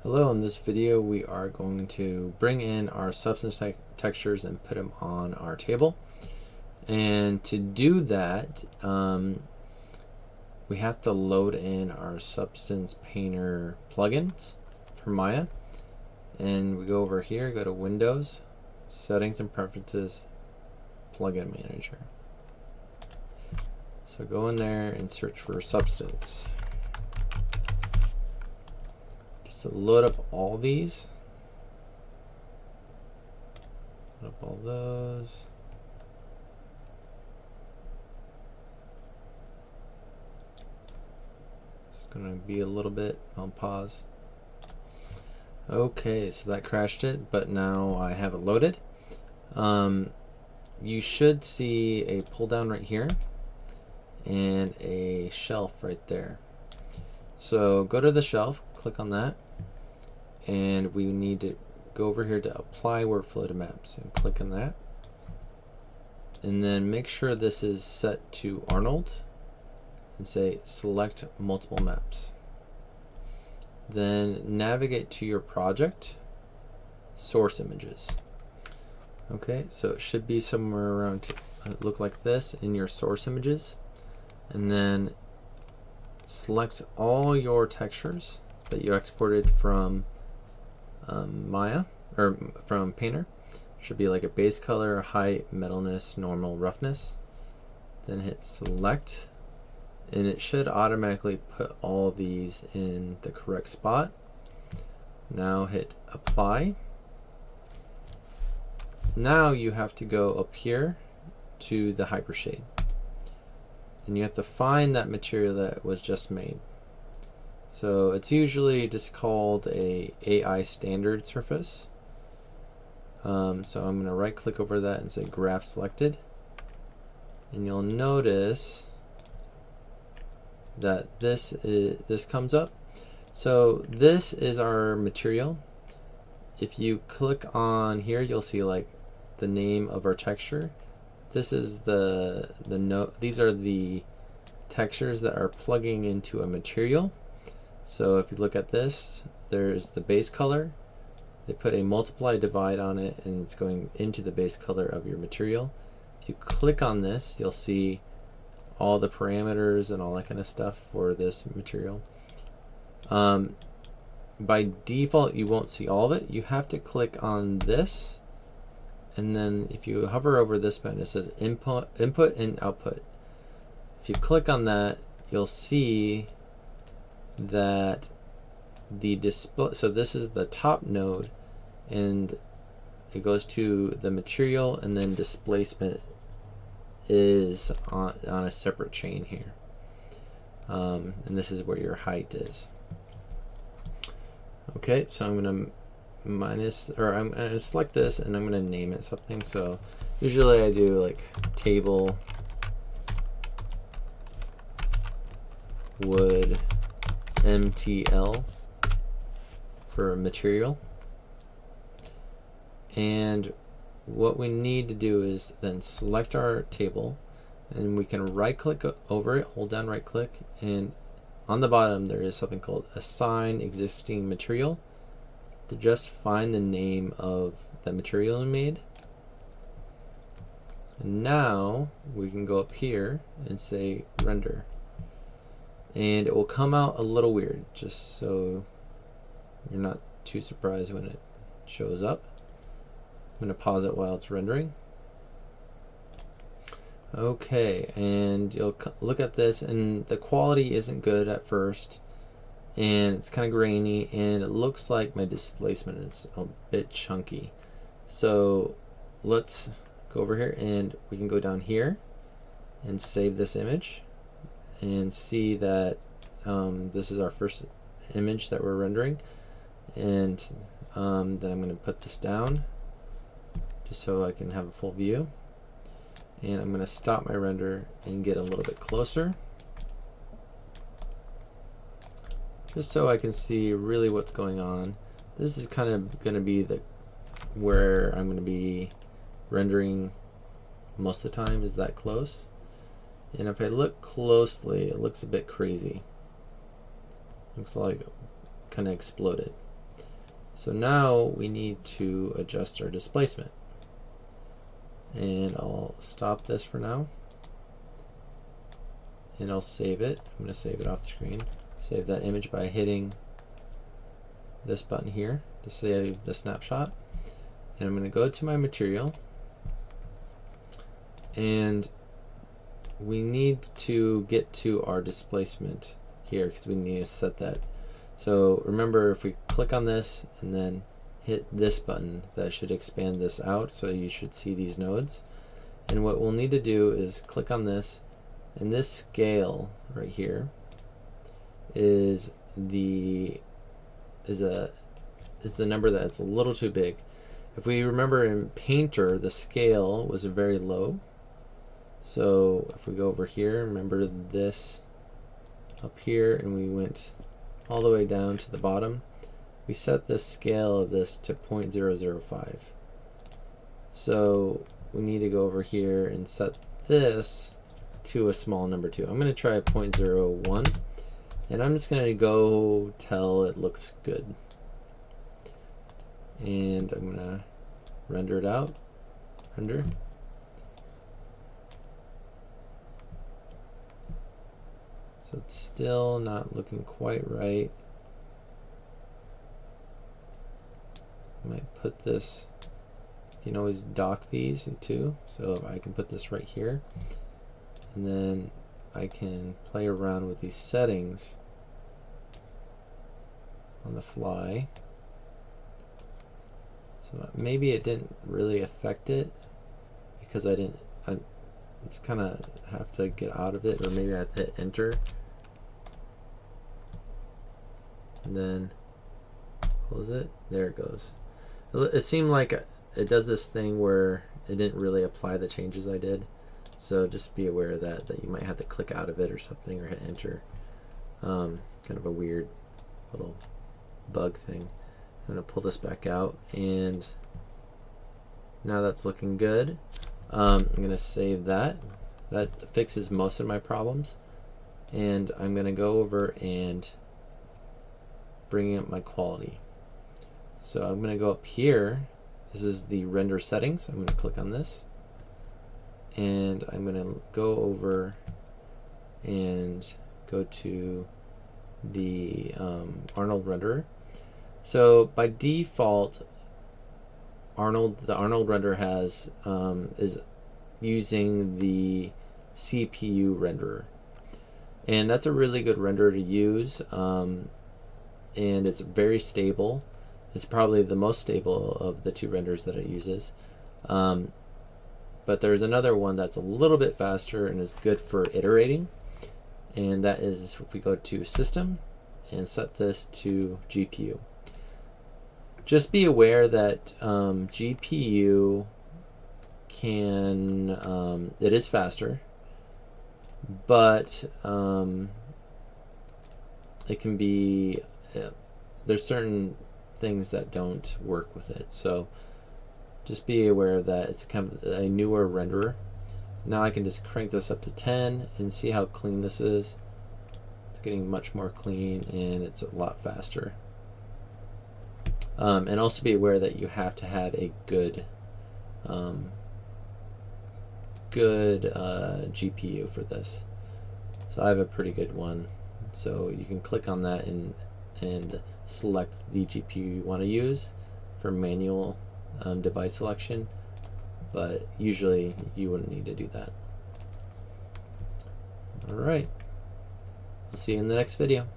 Hello, in this video we are going to bring in our substance textures and put them on our table. And to do that, we have to load in our Substance Painter plugins for Maya. And we go over here, go to Windows, Settings and Preferences, Plugin Manager. So go in there and search for Substance. To load up all these, load up all those. It's gonna be a little bit, I'll pause. Okay, so that crashed it, but now I have it loaded. You should see a pull down right here and a shelf right there. So go to the shelf, click on that, and we need to go over here to apply workflow to maps and click on that, and then make sure this is set to Arnold and say select multiple maps. Then navigate to your project, source images. Okay, so it should be somewhere around, look like this in your source images, and then select all your textures that you exported from Maya or from Painter. Should be like a base color, height, metalness, normal, roughness. Then hit select, and it should automatically put all these in the correct spot. Now hit apply. Now you have to go up here to the hypershade, and you have to find that material that was just made. So it's usually just called a AI standard surface. So I'm going to right click over that and say graph selected, and you'll notice that this comes up. So this is our material. If you click on here, you'll see like the name of our texture. This is these are the textures that are plugging into a material. So if you look at this, there's the base color. They put a multiply divide on it, and it's going into the base color of your material. If you click on this, you'll see all the parameters and all that kind of stuff for this material. By default, you won't see all of it. You have to click on this, and then if you hover over this button, it says input and output. If you click on that, you'll see that the display, so this is the top node, and it goes to the material, and then displacement is on a separate chain here, and this is where your height is. Okay, so I'm going to I'm going to select this, and I'm going to name it something. So usually I do like table wood MTL for material. And what we need to do is then select our table, and we can right click over it, hold down right click, and on the bottom there is something called assign existing material to just find the name of the material we made. And now we can go up here and say render, and it will come out a little weird, just so you're not too surprised when it shows up. I'm going to pause it while it's rendering. Okay, and you'll look at this, and the quality isn't good at first, and it's kind of grainy, and it looks like my displacement is a bit chunky. So let's go over here, and we can go down here and save this image and see that this is our first image that we're rendering. And then I'm going to put this down just so I can have a full view, and I'm going to stop my render and get a little bit closer just so I can see really what's going on. This is kind of going to be where I'm going to be rendering most of the time, is that close. And if I look closely, it looks a bit crazy. Looks like kind of exploded. So now we need to adjust our displacement. And I'll stop this for now. And I'll save it. I'm going to save it off the screen. Save that image by hitting this button here to save the snapshot. And I'm going to go to my material. And we need to get to our displacement here because we need to set that. So remember, if we click on this and then hit this button, that should expand this out, so you should see these nodes. And what we'll need to do is click on this, and this scale right here is the number that's a little too big. If we remember in Painter, the scale was very low. So if we go over here, remember this up here, and we went all the way down to the bottom, we set the scale of this to 0.005. So we need to go over here and set this to a small number too. I'm going to try a 0.01, and I'm just going to go till it looks good. And I'm going to render it out. Render. So it's still not looking quite right. I might put this, you can always dock these too. So I can put this right here, and then I can play around with these settings on the fly. So maybe it didn't really affect it because it's kind of have to get out of it, or maybe I have to hit enter and then close it. There it goes. It seemed like it does this thing where it didn't really apply the changes I did. So just be aware of that you might have to click out of it or something, or hit enter. Kind of a weird little bug thing. I'm going to pull this back out, and now that's looking good. I'm going to save that. That fixes most of my problems. And I'm going to go over and bring up my quality. So I'm going to go up here. This is the render settings. I'm going to click on this. And I'm going to go over and go to the Arnold renderer. So by default, the Arnold renderer has is using the CPU renderer, and that's a really good renderer to use, and it's very stable. It's probably the most stable of the two renders that it uses. But there's another one that's a little bit faster and is good for iterating, and that is if we go to System and set this to GPU. Just be aware that GPU can, it is faster, but it can be, there's certain things that don't work with it. So just be aware that it's kind of a newer renderer. Now I can just crank this up to 10 and see how clean this is. It's getting much more clean, and it's a lot faster. And also be aware that you have to have a good GPU for this. So I have a pretty good one. So you can click on that and select the GPU you want to use for manual device selection, but usually you wouldn't need to do that. All right, I'll see you in the next video.